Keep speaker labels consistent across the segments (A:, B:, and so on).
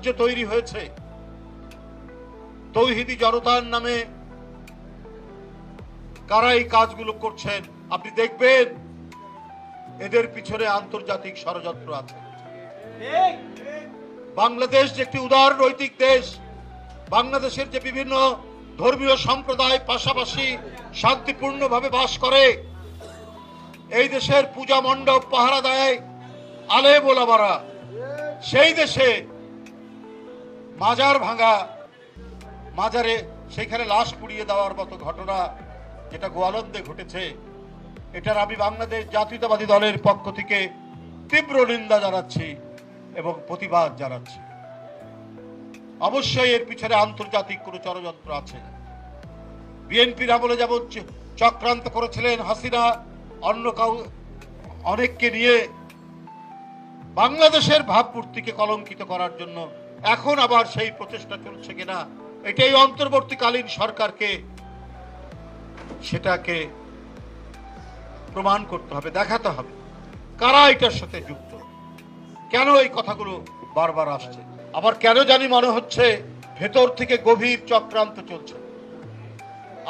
A: যে তৈরি হয়েছে তৌহিদি জনতার নামে কারা এই কাজগুলো করছেন, আপনি দেখবেন এদের পিছনে আন্তর্জাতিক ষড়যন্ত্র আছে। বাংলাদেশ যে একটি উদার নৈতিক দেশ, বাংলাদেশের যে বিভিন্ন ধর্মীয় সম্প্রদায় পাশাপাশি শান্তিপূর্ণভাবে বাস করে, এই দেশের পূজা মণ্ডপ পাহারা দেয় আলেম ওলামারা, সেই দেশে মাজার ভাঙা, মাজারে সেখানে লাশ পুড়িয়ে দেওয়ার মতো ঘটনা যেটা গোয়ালন্দে ঘটেছে, এটার আমি বাংলাদেশ জাতীয়তাবাদী দলের পক্ষ থেকে তীব্র নিন্দা জানাচ্ছি এবং প্রতিবাদ জানাচ্ছি। অবশ্যই এর পিছনে আন্তর্জাতিক কোনো ষড়যন্ত্র আছে। বিএনপির আমলে যেমন চক্রান্ত করেছিলেন হাসিনা অন্য অনেককে নিয়ে বাংলাদেশের ভাবমূর্তিকে কলঙ্কিত করার জন্য, এখন আবার সেই প্রচেষ্টা চলছে কিনা এটাই অন্তর্বর্তীকালীন সরকারকে সেটাকে প্রমাণ করতে হবে, দেখাতে হবে কারা এটার সাথে যুক্ত, কেন এই কথাগুলো বারবার আসছে। আবার কেন জানি মনে হচ্ছে ভেতর থেকে গভীর চক্রান্ত চলছে।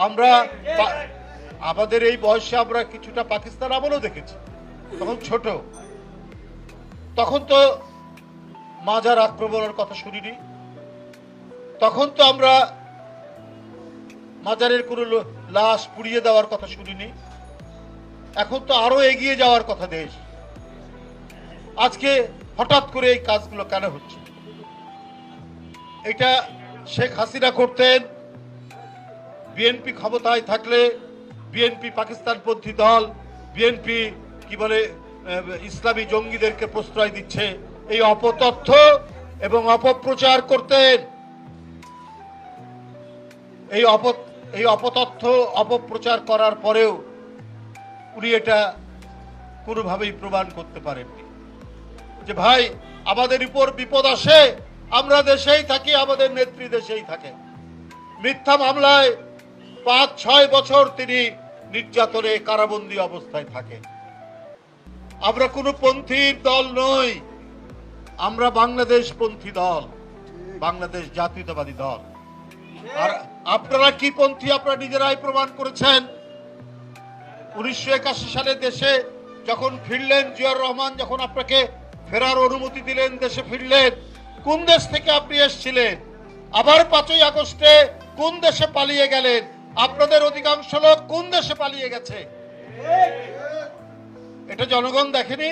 A: আমরা আমাদের এই বয়সে আমরা কিছুটা পাকিস্তান আমলও দেখেছি, তখন ছোট, তখন তো মাজার আক্রমণের কথা শুনিনি, তখন তো আমরা মাজারের কোনো লাশ পুড়িয়ে দেওয়ার কথা শুনিনি। এখন তো আরো এগিয়ে যাওয়ার কথা দেশ। আজকে হঠাৎ করে এই কাজগুলো কেন হচ্ছে? এটা শেখ হাসিনা করতেন, বিএনপি ক্ষমতায় থাকলে বিএনপি পাকিস্তানপন্থী দল, বিএনপি কি বলে ইসলামী জঙ্গিদেরকে প্রশ্রয় দিচ্ছে, এই অপতথ্য এবং অপপ্রচার করতেন। এই অপতথ্য অপপ্রচার করার পরেও উনি এটা কোনোভাবেই প্রমাণ করতে পারেননি যে ভাই আমাদের উপর বিপদ আসে, আমরা দেশেই থাকি, আমাদের নেত্রী দেশেই থাকে। মিথ্যা মামলায় 5-6 বছর তিনি নির্যাতনে কারাবন্দী অবস্থায় থাকেন। আমরা কোনো পন্থীর দল নই, আমরা বাংলাদেশ পন্থী দল, বাংলাদেশ জাতীয়তাবাদী দল। আর আপনারা কি পন্থী আপনারা নিজেরাই প্রমাণ করেছেন। 1981 সালে দেশে যখন ফিরলেন, জিয়াউর রহমান যখন আপনাকে ফেরার অনুমতি দিলেন, দেশে ফিরলেন, কোন দেশ থেকে আপনি এসেছিলেন? আবার 5ই আগস্টে কোন দেশে পালিয়ে গেলেন? আপনাদের অধিকাংশ লোক কোন দেশে পালিয়ে গেছে? এটা জনগণ দেখেনি।